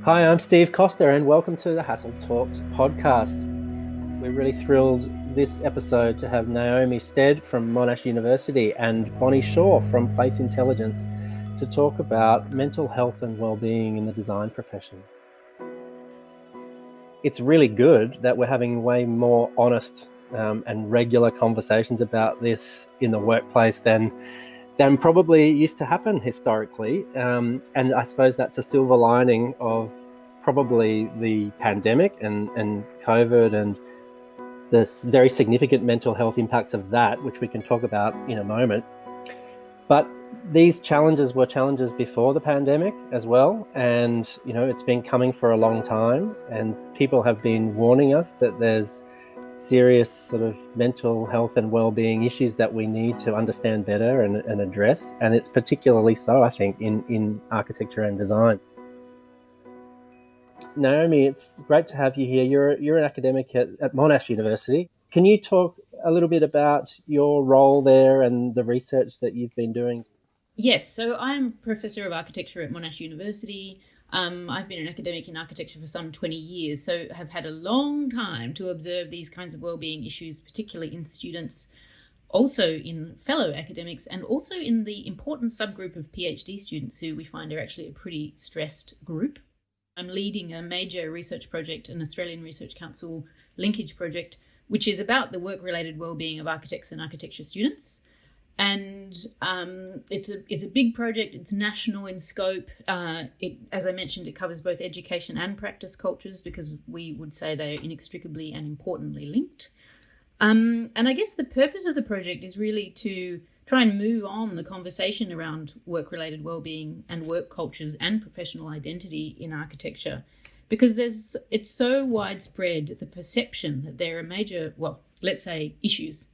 Hi, I'm Steve Costa, and welcome to the Hassell Talks podcast. We're really thrilled this episode to have Naomi Stead from Monash University and Bonnie Shaw from Place Intelligence to talk about mental health and wellbeing in the design profession. It's really good that we're having way more honest and regular conversations about this in the workplace than probably used to happen historically. And I suppose that's a silver lining of probably the pandemic and COVID and the very significant mental health impacts of that, which we can talk about in a moment. But these challenges were challenges before the pandemic as well. And, it's been coming for a long time, and people have been warning us that there's serious sort of mental health and well-being issues that we need to understand better and address. And it's particularly so, I think, in architecture and design. Naomi, it's great to have you here. You're an academic at Monash University. Can you talk a little bit about your role there and the research that you've been doing? Yes, so I'm Professor of Architecture at Monash University. I've been an academic in architecture for some 20 years, so have had a long time to observe these kinds of wellbeing issues, particularly in students, also in fellow academics, and also in the important subgroup of PhD students who we find are actually a pretty stressed group. I'm leading a major research project, an Australian Research Council linkage project, which is about the work-related wellbeing of architects and architecture students. And it's a big project. It's national in scope. As I mentioned, it covers both education and practice cultures, because we would say they are inextricably and importantly linked. And I guess the purpose of the project is really to try and move on the conversation around work-related wellbeing and work cultures and professional identity in architecture, because it's so widespread, the perception that there are major, let's say, issues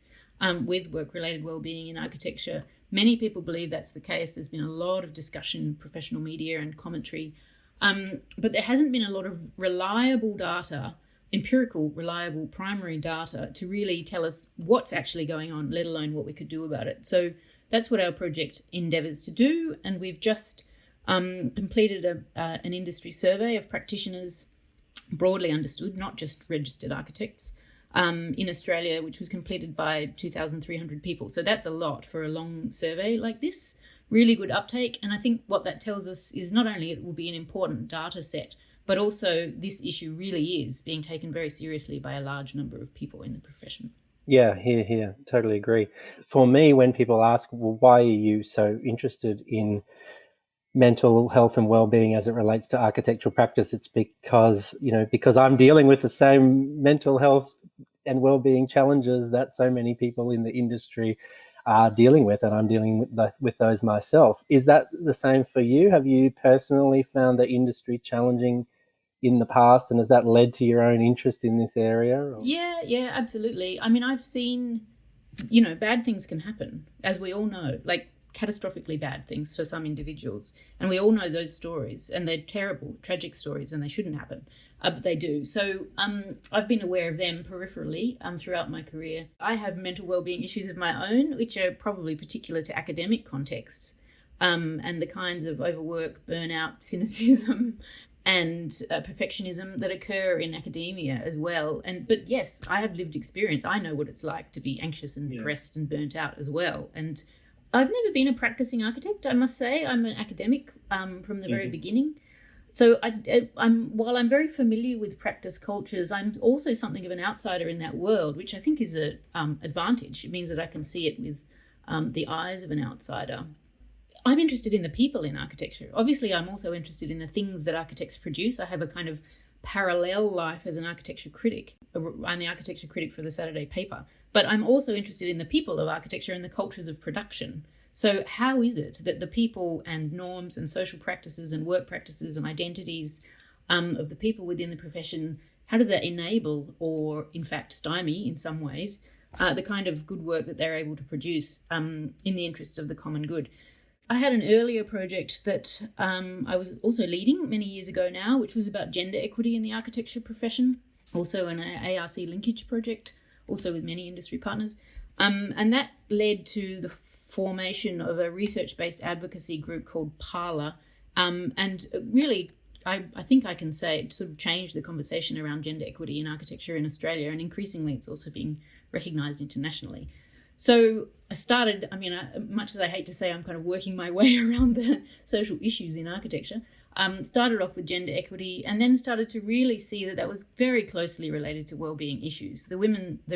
with work-related wellbeing in architecture. Many people believe that's the case. There's been a lot of discussion in professional media and commentary, but there hasn't been a lot of reliable data, empirical, reliable primary data to really tell us what's actually going on, let alone what we could do about it. So that's what our project endeavours to do, and we've just completed an industry survey of practitioners, broadly understood, not just registered architects, in Australia, which was completed by 2,300 people. So that's a lot for a long survey like this. Really good uptake. And I think what that tells us is not only it will be an important data set, but also this issue really is being taken very seriously by a large number of people in the profession. Yeah, here, totally agree. For me, when people ask, well, why are you so interested in mental health and well-being as it relates to architectural practice, it's because I'm dealing with the same mental health and well-being challenges that so many people in the industry are dealing with, and I'm dealing with those myself. Is that the same for you? Have you personally found the industry challenging in the past, and has that led to your own interest in this area? Or? Yeah, absolutely. I mean, I've seen, bad things can happen, as we all know, like catastrophically bad things for some individuals. And we all know those stories, and they're terrible, tragic stories, and they shouldn't happen, but they do. So I've been aware of them peripherally throughout my career. I have mental wellbeing issues of my own, which are probably particular to academic contexts, and the kinds of overwork, burnout, cynicism, and perfectionism that occur in academia as well. But yes, I have lived experience. I know what it's like to be anxious and depressed and burnt out as well. And I've never been a practicing architect, I must say. I'm an academic from the very beginning. So while I'm very familiar with practice cultures, I'm also something of an outsider in that world, which I think is an advantage. It means that I can see it with the eyes of an outsider. I'm interested in the people in architecture. Obviously, I'm also interested in the things that architects produce. I have a kind of parallel life as an architecture critic. I'm the architecture critic for the Saturday paper. But I'm also interested in the people of architecture and the cultures of production. So how is it that the people and norms and social practices and work practices and identities of the people within the profession, how does that enable or, in fact, stymie in some ways the kind of good work that they're able to produce in the interests of the common good? I had an earlier project that I was also leading many years ago now, which was about gender equity in the architecture profession, also an ARC linkage project, also with many industry partners. And that led to the formation of a research-based advocacy group called Parlour, and really I think I can say it sort of changed the conversation around gender equity in architecture in Australia, and increasingly it's also being recognised internationally. So I started, much as I hate to say I'm kind of working my way around the social issues in architecture, started off with gender equity and then started to really see that was very closely related to wellbeing issues. The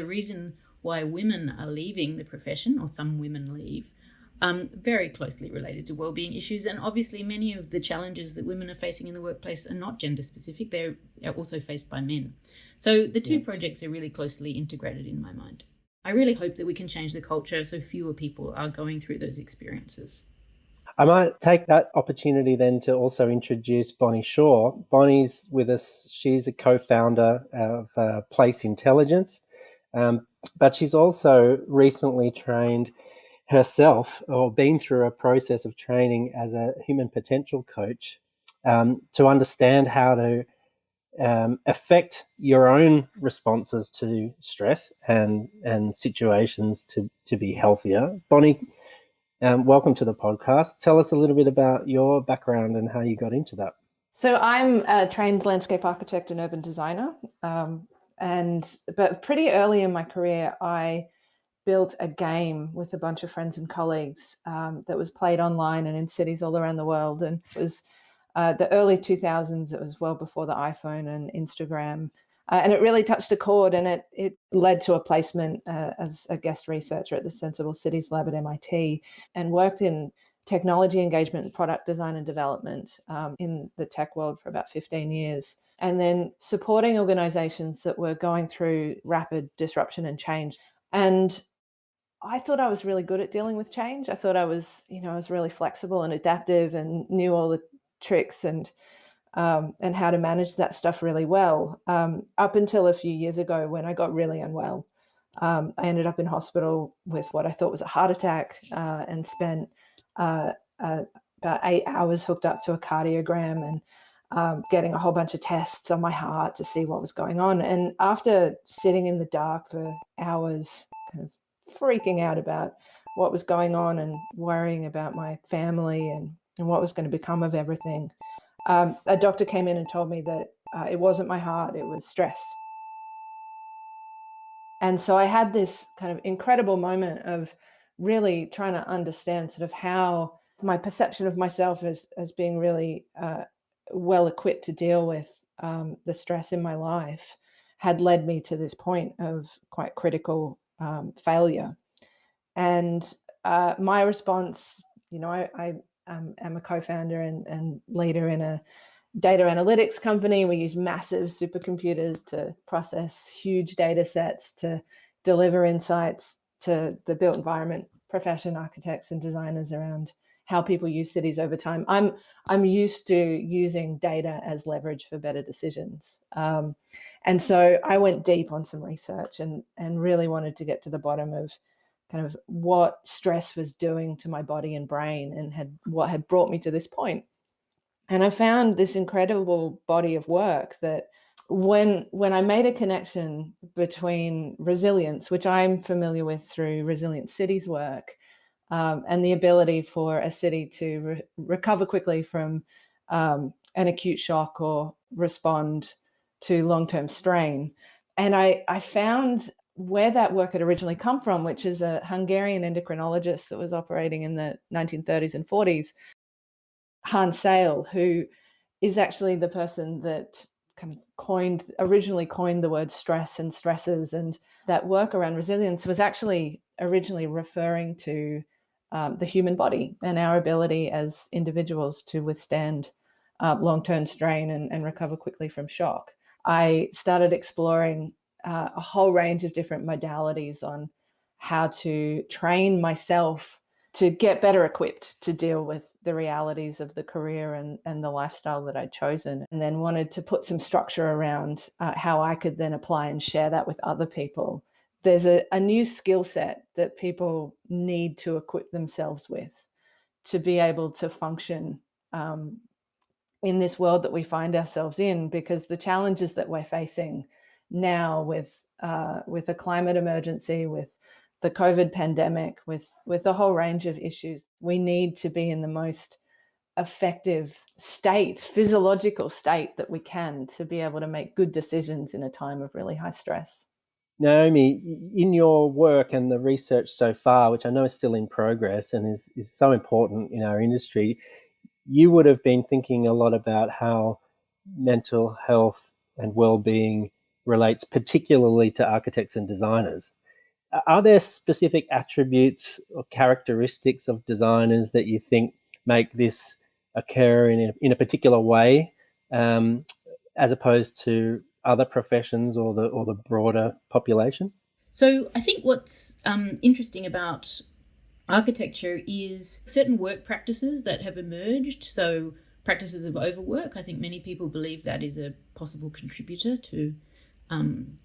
reason why women are leaving the profession, or some women leave, very closely related to wellbeing issues. And obviously many of the challenges that women are facing in the workplace are not gender specific. They're also faced by men. So the two projects are really closely integrated in my mind. I really hope that we can change the culture so fewer people are going through those experiences. I might take that opportunity then to also introduce Bonnie Shaw. Bonnie's with us. She's a co-founder of Place Intelligence, but she's also recently trained herself, or been through a process of training as a human potential coach, to understand how to affect your own responses to stress and situations to be healthier. Bonnie, welcome to the podcast. Tell us a little bit about your background and how you got into that. So I'm a trained landscape architect and urban designer, but pretty early in my career, I built a game with a bunch of friends and colleagues that was played online and in cities all around the world. And it was the early 2000s. It was well before the iPhone and Instagram. And it really touched a chord, and it led to a placement as a guest researcher at the Sensible Cities Lab at MIT, and worked in technology engagement and product design and development in the tech world for about 15 years. And then supporting organizations that were going through rapid disruption and change. And I thought I was really good at dealing with change. I thought I was really flexible and adaptive and knew all the tricks and how to manage that stuff really well, up until a few years ago when I got really unwell. I ended up in hospital with what I thought was a heart attack, and spent about 8 hours hooked up to a cardiogram and getting a whole bunch of tests on my heart to see what was going on. And after sitting in the dark for hours, kind of freaking out about what was going on and worrying about my family and what was going to become of everything, a doctor came in and told me that it wasn't my heart, it was stress. And so I had this kind of incredible moment of really trying to understand sort of how my perception of myself as being really well equipped to deal with the stress in my life had led me to this point of quite critical failure. And my response, I am a co-founder and leader in a data analytics company. We use massive supercomputers to process huge data sets to deliver insights to the built environment profession, architects and designers, around how people use cities over time. I'm used to using data as leverage for better decisions. And so I went deep on some research and really wanted to get to the bottom of kind of what stress was doing to my body and brain, and what had brought me to this point. And I found this incredible body of work that when I made a connection between resilience, which I'm familiar with through Resilient Cities work, and the ability for a city to recover quickly from an acute shock or respond to long-term strain. And I found where that work had originally come from, which is a Hungarian endocrinologist that was operating in the 1930s and 40s, Hassell, who is actually the person that kind of originally coined the word stress and stresses. And that work around resilience was actually originally referring to the human body and our ability as individuals to withstand long-term strain and recover quickly from shock. I started exploring a whole range of different modalities on how to train myself to get better equipped to deal with the realities of the career and the lifestyle that I'd chosen, and then wanted to put some structure around how I could then apply and share that with other people. There's a new skill set that people need to equip themselves with to be able to function in this world that we find ourselves in, because the challenges that we're facing now with a climate emergency, with the COVID pandemic, with a whole range of issues, we need to be in the most effective state, physiological state that we can to be able to make good decisions in a time of really high stress. Naomi, in your work and the research so far, which I know is still in progress and is so important in our industry, you would have been thinking a lot about how mental health and well-being relates particularly to architects and designers. Are there specific attributes or characteristics of designers that you think make this occur in a particular way, as opposed to other professions or the broader population? So I think what's interesting about architecture is certain work practices that have emerged. So practices of overwork, I think many people believe that is a possible contributor to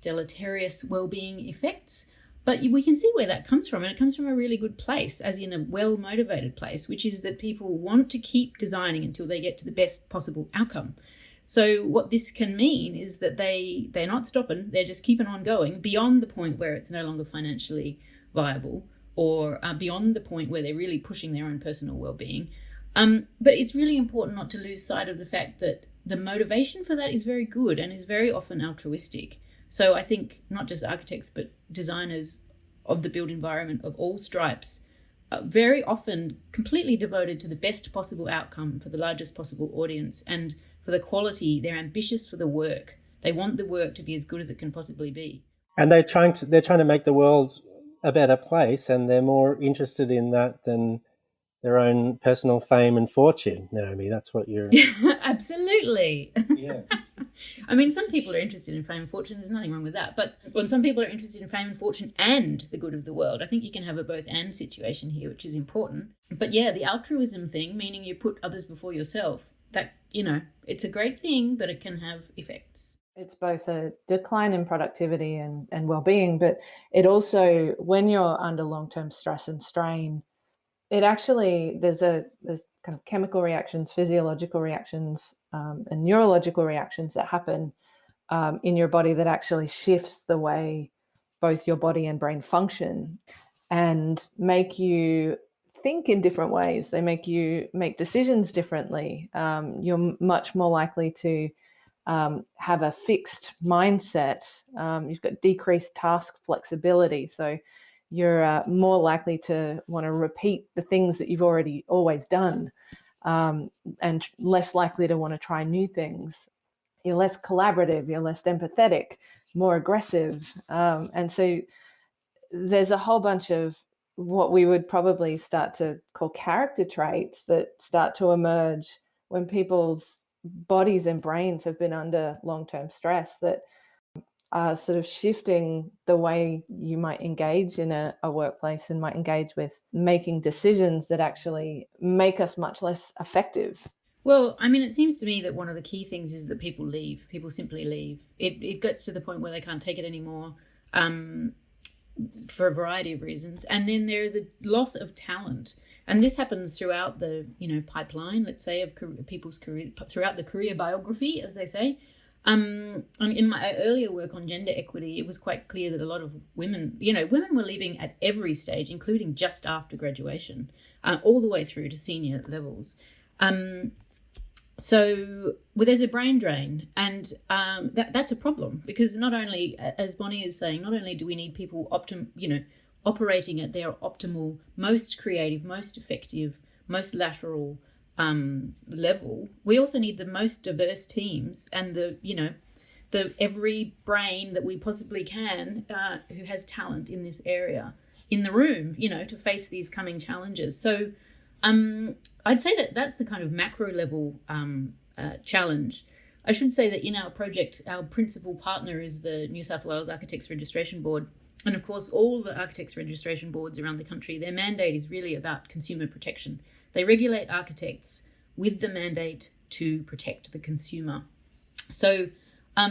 deleterious well-being effects. But we can see where that comes from, and it comes from a really good place, as in a well-motivated place, which is that people want to keep designing until they get to the best possible outcome. So what this can mean is that they're not stopping, they're just keeping on going beyond the point where it's no longer financially viable, or beyond the point where they're really pushing their own personal well-being. But it's really important not to lose sight of the fact that the motivation for that is very good and is very often altruistic. So I think not just architects, but designers of the built environment of all stripes are very often completely devoted to the best possible outcome for the largest possible audience and for the quality. They're ambitious for the work. They want the work to be as good as it can possibly be. And they're trying to make the world a better place, and they're more interested in that than their own personal fame and fortune. Naomi, that's what you're... Absolutely. Yeah. I mean, some people are interested in fame and fortune. There's nothing wrong with that. But when some people are interested in fame and fortune and the good of the world, I think you can have a both and situation here, which is important. But yeah, the altruism thing, meaning you put others before yourself, that, it's a great thing, but it can have effects. It's both a decline in productivity and well-being, but it also, when you're under long-term stress and strain, it actually, there's kind of chemical reactions, physiological reactions, and neurological reactions that happen in your body that actually shifts the way both your body and brain function and make you think in different ways. They make you make decisions differently. You're much more likely to have a fixed mindset. You've got decreased task flexibility. So you're more likely to want to repeat the things that you've already always done, and less likely to want to try new things. You're less collaborative, you're less empathetic, more aggressive. And so there's a whole bunch of what we would probably start to call character traits that start to emerge when people's bodies and brains have been under long-term stress that are sort of shifting the way you might engage in a workplace and might engage with making decisions that actually make us much less effective. Well, I mean, it seems to me that one of the key things is that people leave. People simply leave. It gets to the point where they can't take it anymore for a variety of reasons. And then there is a loss of talent. And this happens throughout the, pipeline, let's say, of people's career, throughout the career biography, as they say. In my earlier work on gender equity, it was quite clear that a lot of women, women were leaving at every stage, including just after graduation, all the way through to senior levels. So there's a brain drain, and that's a problem, because not only, as Bonnie is saying, not only do we need people operating at their optimal, most creative, most effective, most lateral level, we also need the most diverse teams and the every brain that we possibly can who has talent in this area in the room, to face these coming challenges. So I'd say that that's the kind of macro level challenge. I should say that in our project, our principal partner is the New South Wales Architects Registration Board. And of course, all the architects registration boards around the country, their mandate is really about consumer protection. They regulate architects with the mandate to protect the consumer. So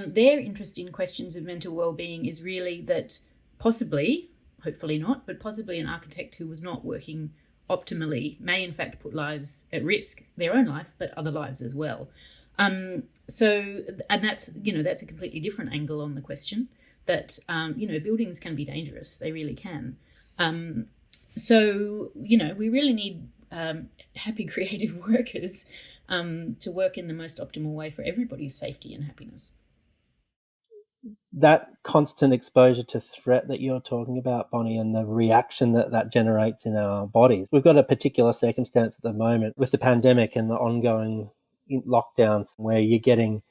their interest in questions of mental well-being is really that possibly, hopefully not, but possibly an architect who was not working optimally may in fact put lives at risk, their own life, but other lives as well. And that's a completely different angle on the question that, buildings can be dangerous. They really can. So we really need happy creative workers to work in the most optimal way for everybody's safety and happiness. That constant exposure to threat that you're talking about, Bonnie, and the reaction that generates in our bodies. We've got a particular circumstance at the moment with the pandemic and the ongoing lockdowns where you're getting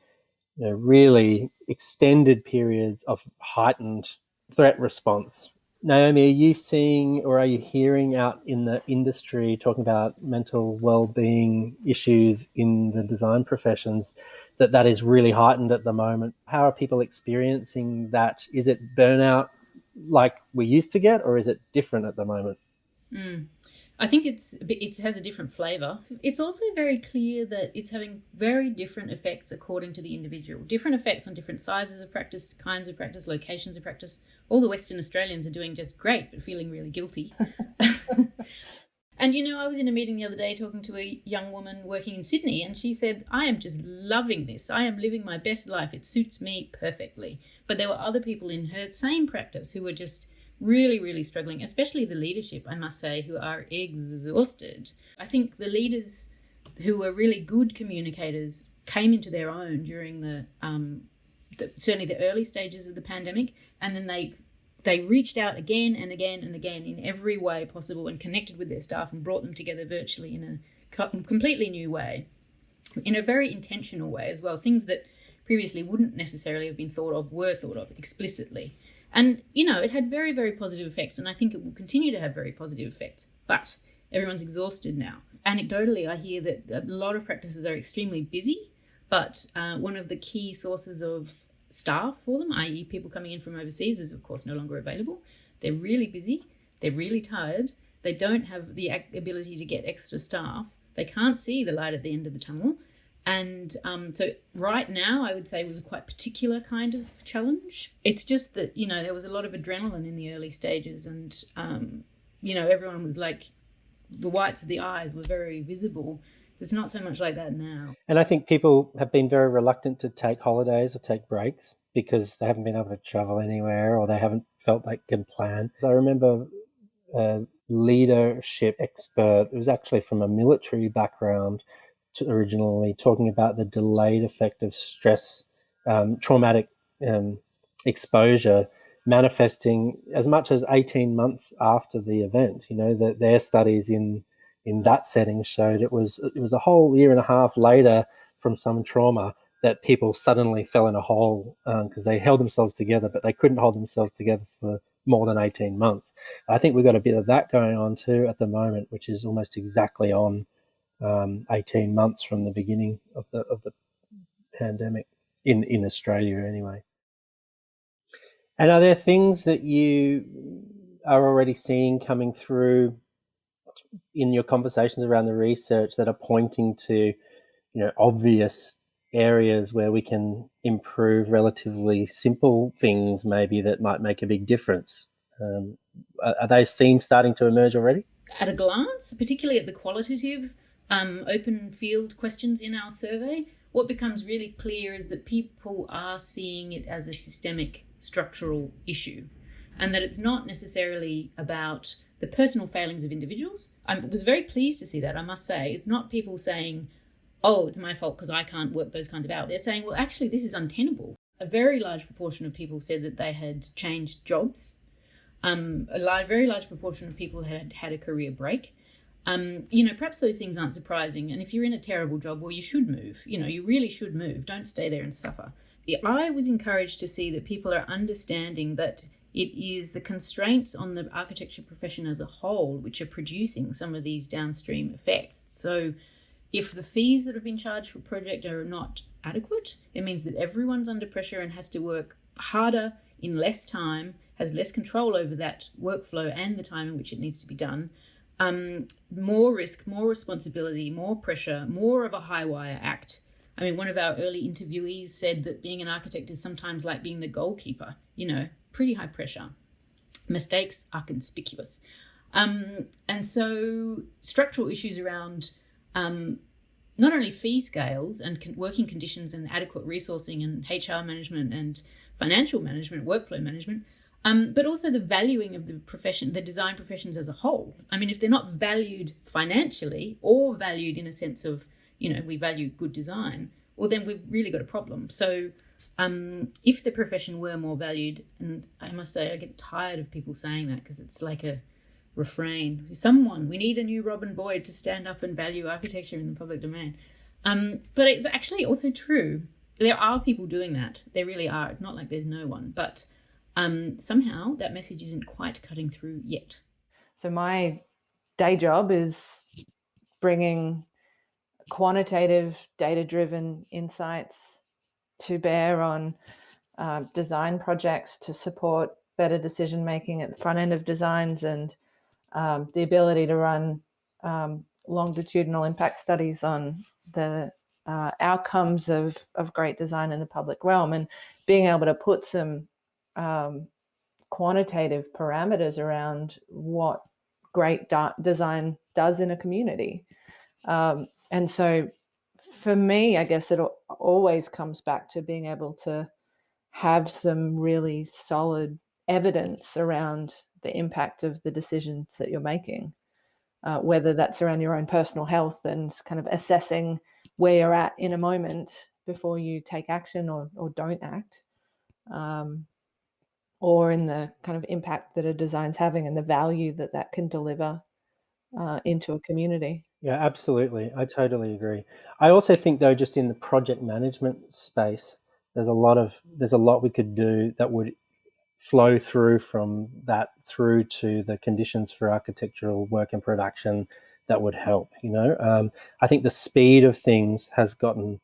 really extended periods of heightened threat response. Naomi, are you seeing or are you hearing out in the industry talking about mental well-being issues in the design professions that is really heightened at the moment? How are people experiencing that? Is it burnout like we used to get, or is it different at the moment? I think it has a different flavour. It's also very clear that it's having very different effects according to the individual. Different effects on different sizes of practice, kinds of practice, locations of practice. All the Western Australians are doing just great, but feeling really guilty. And, I was in a meeting the other day talking to a young woman working in Sydney, and she said, I am just loving this. I am living my best life. It suits me perfectly. But there were other people in her same practice who were just really, really struggling, especially the leadership, I must say, who are exhausted. I think the leaders who were really good communicators came into their own during certainly the early stages of the pandemic, and then they reached out again and again and again in every way possible and connected with their staff and brought them together virtually in a completely new way, in a very intentional way as well. Things that previously wouldn't necessarily have been were thought of explicitly. And, it had very, very positive effects, and I think it will continue to have very positive effects. But everyone's exhausted now. Anecdotally, I hear that a lot of practices are extremely busy, but one of the key sources of staff for them, i.e. people coming in from overseas, is, of course, no longer available. They're really busy. They're really tired. They don't have the ability to get extra staff. They can't see the light at the end of the tunnel. And so right now, I would say it was a quite particular kind of challenge. It's just that, there was a lot of adrenaline in the early stages and, everyone was like, the whites of the eyes were very visible. It's not so much like that now. And I think people have been very reluctant to take holidays or take breaks because they haven't been able to travel anywhere or they haven't felt they can plan. I remember a leadership expert, it was actually from a military background, originally talking about the delayed effect of stress, traumatic exposure manifesting as much as 18 months after the event. That their studies in that setting showed it was a whole year and a half later from some trauma that people suddenly fell in a hole because they held themselves together, but they couldn't hold themselves together for more than 18 months. I think we've got a bit of that going on too at the moment, which is almost exactly on 18 months from the beginning of the pandemic in Australia anyway. And are there things that you are already seeing coming through in your conversations around the research that are pointing to, obvious areas where we can improve relatively simple things maybe that might make a big difference? Are those themes starting to emerge already? At a glance, particularly at the qualitative open field questions in our survey, what becomes really clear is that people are seeing it as a systemic structural issue and that it's not necessarily about the personal failings of individuals. I was very pleased to see that, I must say. It's not people saying, oh, it's my fault because I can't work those kinds of hours. They're saying, well, actually, this is untenable. A very large proportion of people said that they had changed jobs. Very large proportion of people had had a career break. Perhaps those things aren't surprising. And if you're in a terrible job, well, you should move. You really should move. Don't stay there and suffer. I was encouraged to see that people are understanding that it is the constraints on the architecture profession as a whole which are producing some of these downstream effects. So if the fees that have been charged for a project are not adequate, it means that everyone's under pressure and has to work harder in less time, has less control over that workflow and the time in which it needs to be done. More risk, more responsibility, more pressure, more of a high wire act. I mean, one of our early interviewees said that being an architect is sometimes like being the goalkeeper, pretty high pressure. Mistakes are conspicuous. And so structural issues around not only fee scales and working conditions and adequate resourcing and HR management and financial management, workflow management, But also the valuing of the profession, the design professions as a whole. I mean, if they're not valued financially or valued in a sense of, we value good design, well, then we've really got a problem. So if the profession were more valued, and I must say I get tired of people saying that because it's like a refrain. We need a new Robin Boyd to stand up and value architecture in the public domain. But it's actually also true. There are people doing that. There really are. It's not like there's no one. But somehow that message isn't quite cutting through yet. So my day job is bringing quantitative, data-driven insights to bear on design projects to support better decision-making at the front end of designs, and the ability to run longitudinal impact studies on the outcomes of great design in the public realm, and being able to put some quantitative parameters around what great design does in a community. And so for me, I guess it always comes back to being able to have some really solid evidence around the impact of the decisions that you're making, whether that's around your own personal health and kind of assessing where you're at in a moment before you take action or don't act, or in the kind of impact that a design's having and the value that can deliver into a community. Yeah, absolutely. I totally agree. I also think though, just in the project management space, there's a lot we could do that would flow through from that through to the conditions for architectural work and production that would help. I think the speed of things has gotten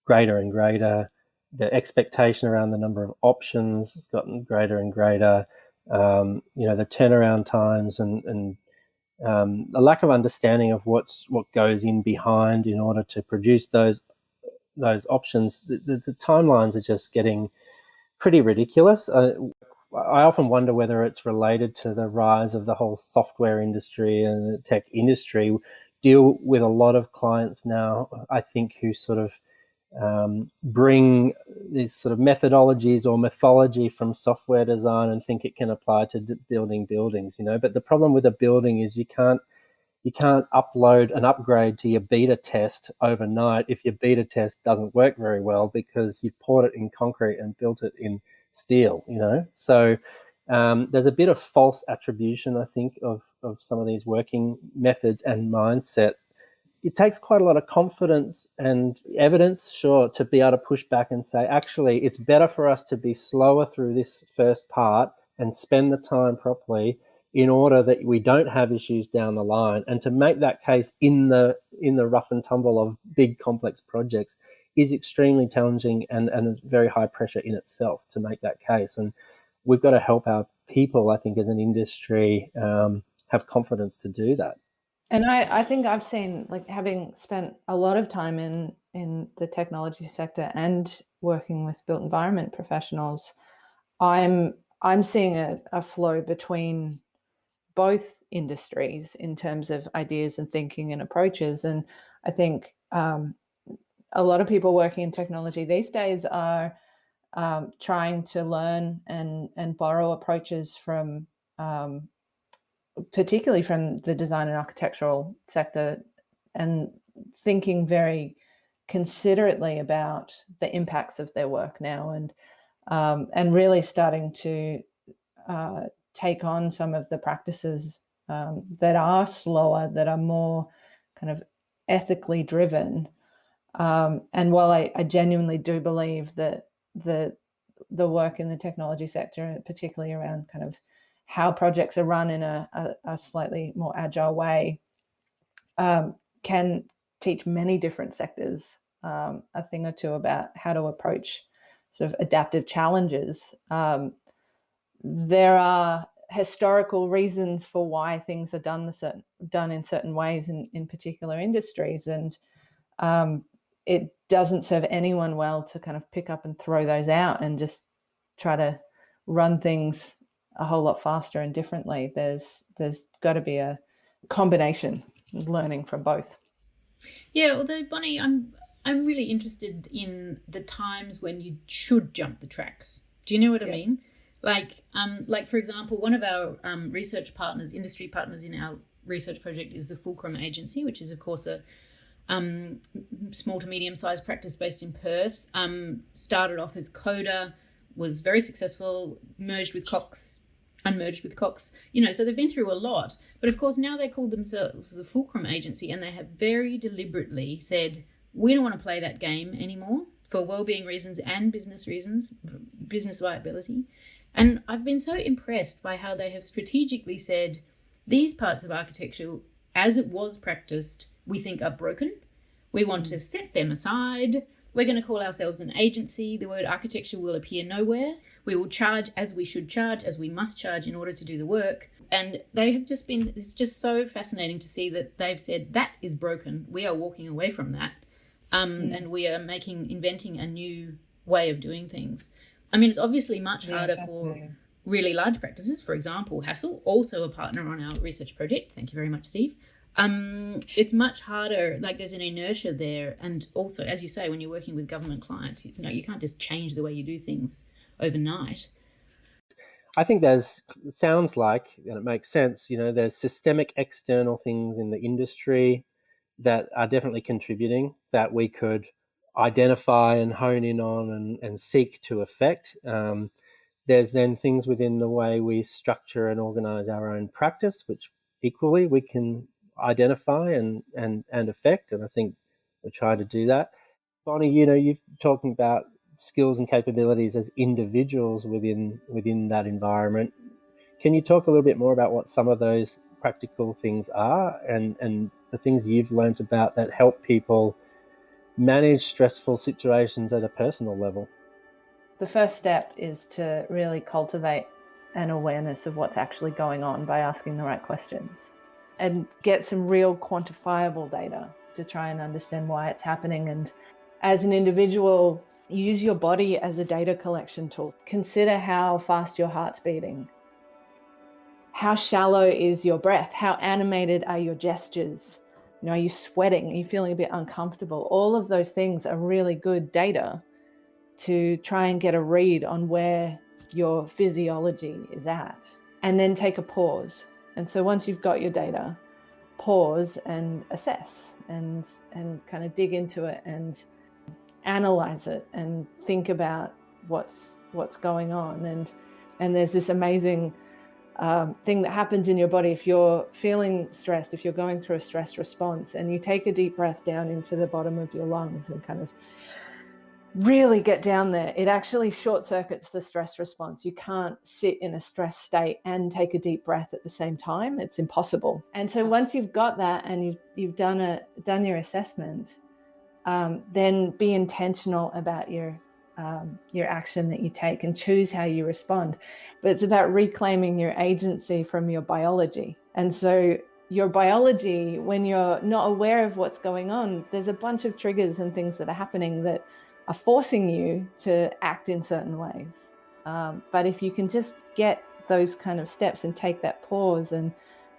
greater and greater. The expectation around the number of options has gotten greater and greater. The turnaround times and a lack of understanding of what goes in behind in order to produce those options. The timelines are just getting pretty ridiculous. I often wonder whether it's related to the rise of the whole software industry and the tech industry. Deal with a lot of clients now, I think, who sort of bring these sort of methodologies or mythology from software design and think it can apply to building buildings, But the problem with a building is you can't upload an upgrade to your beta test overnight if your beta test doesn't work very well because you've poured it in concrete and built it in steel, So there's a bit of false attribution, I think, of some of these working methods and mindset. It takes quite a lot of confidence and evidence, sure, to be able to push back and say, actually, it's better for us to be slower through this first part and spend the time properly in order that we don't have issues down the line. And to make that case in the rough and tumble of big complex projects is extremely challenging and very high pressure in itself to make that case. And we've got to help our people, I think, as an industry, have confidence to do that. And I think I've seen, like, having spent a lot of time in the technology sector and working with built environment professionals, I'm seeing a flow between both industries in terms of ideas and thinking and approaches. And I think a lot of people working in technology these days are trying to learn and borrow approaches from particularly from the design and architectural sector, and thinking very considerately about the impacts of their work now, and really starting to take on some of the practices that are slower, that are more kind of ethically driven. And while I genuinely do believe that the work in the technology sector, particularly around kind of how projects are run in a slightly more agile way, can teach many different sectors a thing or two about how to approach sort of adaptive challenges. There are historical reasons for why things are done in certain ways in particular industries, and it doesn't serve anyone well to kind of pick up and throw those out and just try to run things a whole lot faster and differently. There's got to be a combination of learning from both. Yeah, although Bonnie, I'm really interested in the times when you should jump the tracks. Do you know what I mean? Like for example, one of our research partners, industry partners in our research project is the Fulcrum Agency, which is of course a small to medium-sized practice based in Perth. Started off as Coda, was very successful, merged with Cox, unmerged with Cox, so they've been through a lot. But of course now they call themselves the Fulcrum Agency, and they have very deliberately said, we don't want to play that game anymore for wellbeing reasons and business reasons, business viability. And I've been so impressed by how they have strategically said, these parts of architecture, as it was practiced, we think are broken. We want to set them aside. We're going to call ourselves an agency. The word architecture will appear nowhere. We will charge as we should charge, as we must charge in order to do the work. And they have just been, it's just so fascinating to see that they've said that is broken. We are walking away from that. And we are inventing a new way of doing things. I mean, it's obviously much harder for really large practices. For example, Hassell, also a partner on our research project. Thank you very much, Steve. It's much harder, like there's an inertia there. And also, as you say, when you're working with government clients, you can't just change the way you do things overnight. I think sounds like, and it makes sense, there's systemic external things in the industry that are definitely contributing that we could identify and hone in on and seek to affect. There's then things within the way we structure and organize our own practice, which equally we can identify and affect. And I think we try to do that. Bonnie, you're talking about skills and capabilities as individuals within that environment. Can you talk a little bit more about what some of those practical things are and the things you've learned about that help people manage stressful situations at a personal level? The first step is to really cultivate an awareness of what's actually going on by asking the right questions and get some real quantifiable data to try and understand why it's happening. And as an individual, use your body as a data collection tool. Consider how fast your heart's beating. How shallow is your breath? How animated are your gestures? Are you sweating? Are you feeling a bit uncomfortable? All of those things are really good data to try and get a read on where your physiology is at. And then take a pause. And so once you've got your data, pause and assess and kind of dig into it and analyze it and think about what's going on. And there's this amazing thing that happens in your body if you're feeling stressed, if you're going through a stress response, and you take a deep breath down into the bottom of your lungs and kind of really get down there, it actually short circuits the stress response. You can't sit in a stress state and take a deep breath at the same time. It's impossible. And so once you've got that and you've done your assessment, then be intentional about your action that you take and choose how you respond. But it's about reclaiming your agency from your biology. And so your biology, when you're not aware of what's going on, there's a bunch of triggers and things that are happening that are forcing you to act in certain ways. But if you can just get those kind of steps and take that pause and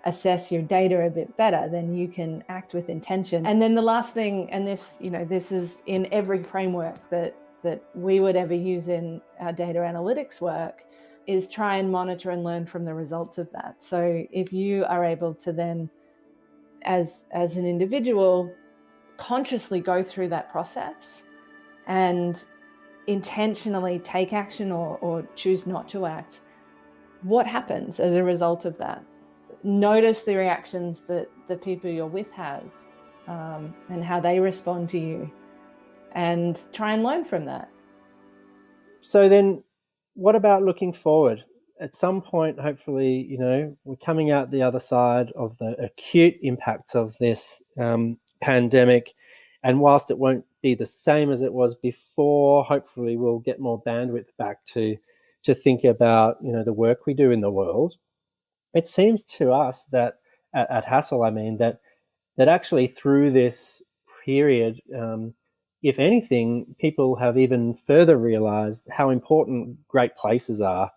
assess your data a bit better, then you can act with intention. And then the last thing, and this is in every framework that we would ever use in our data analytics work, is try and monitor and learn from the results of that. So if you are able to then, as an individual, consciously go through that process and intentionally take action or choose not to act, what happens as a result of that? Notice the reactions that the people you're with have and how they respond to you, and try and learn from that. So then what about looking forward? At some point, hopefully, we're coming out the other side of the acute impacts of this pandemic. And whilst it won't be the same as it was before, hopefully we'll get more bandwidth back to think about, the work we do in the world. It seems to us that at Hassell, that actually through this period, if anything, people have even further realized how important great places are.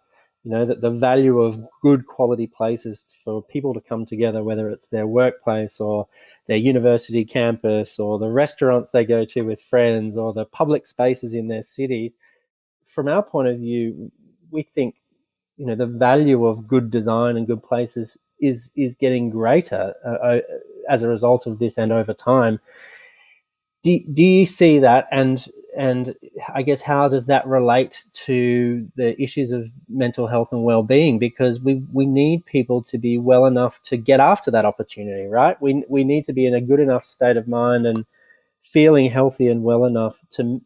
That the value of good quality places for people to come together, whether it's their workplace or their university campus or the restaurants they go to with friends or the public spaces in their cities. From our point of view, we think the value of good design and good places is getting greater as a result of this and over time. Do you see that, and I guess how does that relate to the issues of mental health and well-being? Because we need people to be well enough to get after that opportunity, right? We need to be in a good enough state of mind and feeling healthy and well enough to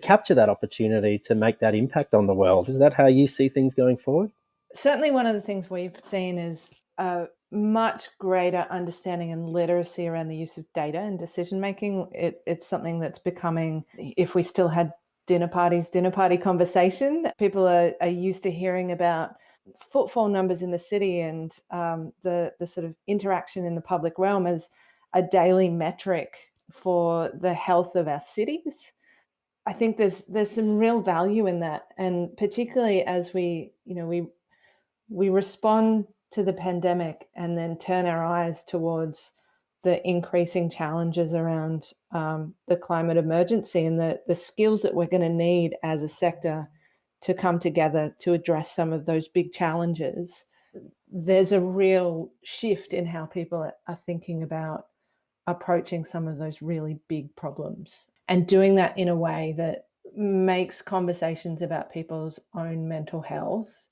capture that opportunity to make that impact on the world. Is that how you see things going forward? Certainly one of the things we've seen is a much greater understanding and literacy around the use of data and decision making. It's something that's becoming, if we still had dinner party conversation, people are used to hearing about footfall numbers in the city and the sort of interaction in the public realm as a daily metric for the health of our cities. I think there's some real value in that, and particularly as we respond to the pandemic and then turn our eyes towards the increasing challenges around the climate emergency and the skills that we're going to need as a sector to come together to address some of those big challenges. There's a real shift in how people are thinking about approaching some of those really big problems and doing that in a way that makes conversations about people's own mental health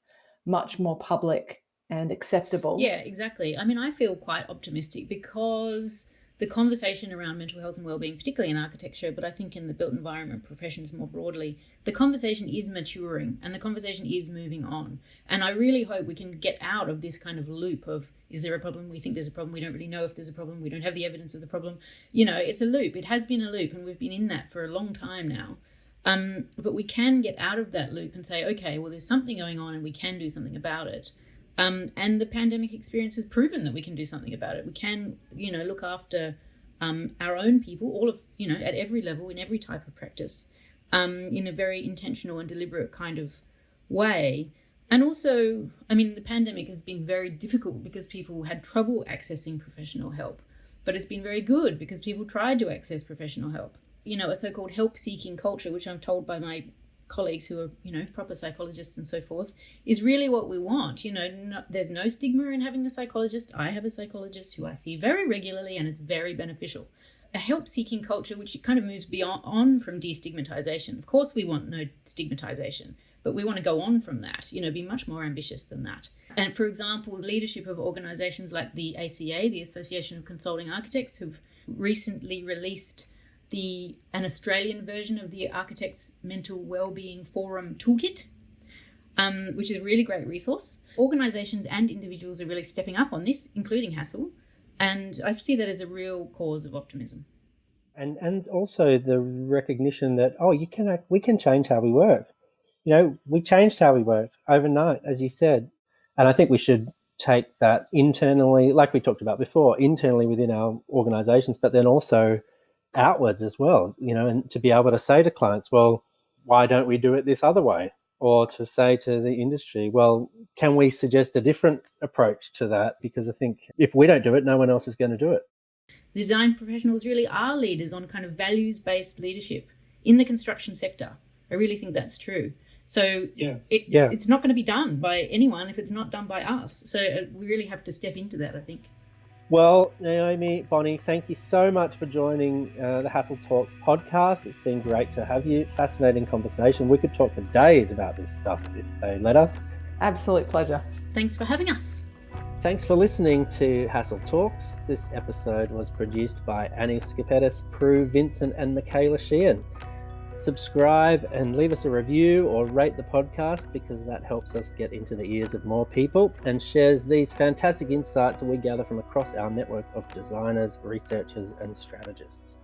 much more public and acceptable. Yeah, exactly. I mean, I feel quite optimistic because the conversation around mental health and wellbeing, particularly in architecture, but I think in the built environment professions more broadly, the conversation is maturing and the conversation is moving on. And I really hope we can get out of this kind of loop of, is there a problem? We think there's a problem. We don't really know if there's a problem. We don't have the evidence of the problem. It's a loop. It has been a loop and we've been in that for a long time now. But we can get out of that loop and say, okay, well, there's something going on and we can do something about it. And the pandemic experience has proven that we can do something about it. We can, look after our own people, all of, at every level, in every type of practice, in a very intentional and deliberate kind of way. And also, I mean, the pandemic has been very difficult because people had trouble accessing professional help. But it's been very good because people tried to access professional help. A so-called help-seeking culture, which I'm told by my colleagues who are, proper psychologists and so forth, is really what we want. There's no stigma in having a psychologist. I have a psychologist who I see very regularly and it's very beneficial. A help-seeking culture which kind of moves on from destigmatization. Of course, we want no stigmatization, but we want to go on from that, be much more ambitious than that. And for example, leadership of organizations like the ACA, the Association of Consulting Architects, who've recently released an Australian version of the Architects' Mental Wellbeing Forum Toolkit, which is a really great resource. Organisations and individuals are really stepping up on this, including Hassell, and I see that as a real cause of optimism. And also the recognition that, we can change how we work. We changed how we work overnight, as you said. And I think we should take that internally, like we talked about before, internally within our organisations, but then also outwards as well, and to be able to say to clients, well, why don't we do it this other way? Or to say to the industry, well, can we suggest a different approach to that? Because I think if we don't do it, no one else is going to do it. Design professionals really are leaders on kind of values-based leadership in the construction sector. I really think that's true. So it's not going to be done by anyone if it's not done by us. So we really have to step into that, I think. Well, Naomi, Bonnie, thank you so much for joining the Hassell Talks podcast. It's been great to have you. Fascinating conversation. We could talk for days about this stuff if they let us. Absolute pleasure. Thanks for having us. Thanks for listening to Hassell Talks. This episode was produced by Annie Skipetis, Prue, Vincent and Michaela Sheehan. Subscribe and leave us a review or rate the podcast because that helps us get into the ears of more people and shares these fantastic insights that we gather from across our network of designers, researchers and strategists.